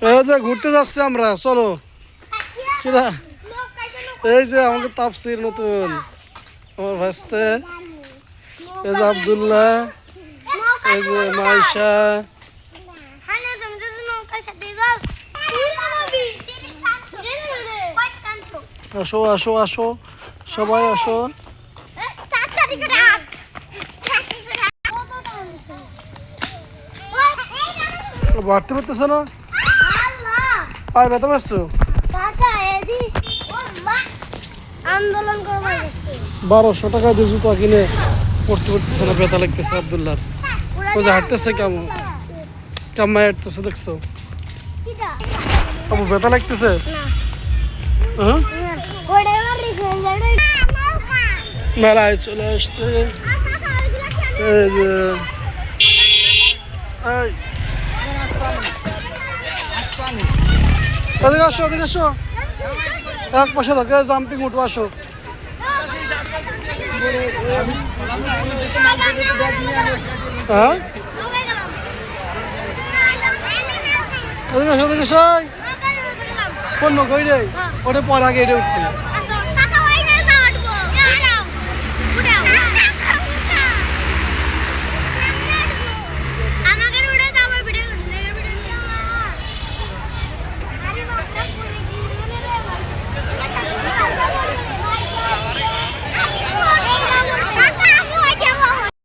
এই যে ঘুরতে যাচ্ছি আমরা, চলো। কিরা এই যে আমাকে তাফসির নতুন, আমার ভাস্তে, এই যে আব্দুল্লাহ, এই যে মাইশা। আসো আসো আসো, সবাই আসো। বাড়তে পারতেছ না, পায়ে ব্যথা পাচ্ছো? আন্দোলন করবো 1200 টাকা দিয়ে জুতা কিনে পড়তে পারতেছে না, ব্যথা লাগতেছে আব্দুল্লাহর। ওই যে হাঁটতেছে কেমন কেমন হাঁটতেছে দেখছো? আবু ব্যথা লাগতেছে? হ্যাঁ, মেলায় চলে আসছে। এই যে এদিকে আসো, এদিকে আসো, এক পাশে থাকে জাম্পিং উঠো, আসো। হ্যাঁ, এদিকে আসো, এদিকে আসো। কোন কই রে, ওটা পর আগে এটা উঠতে।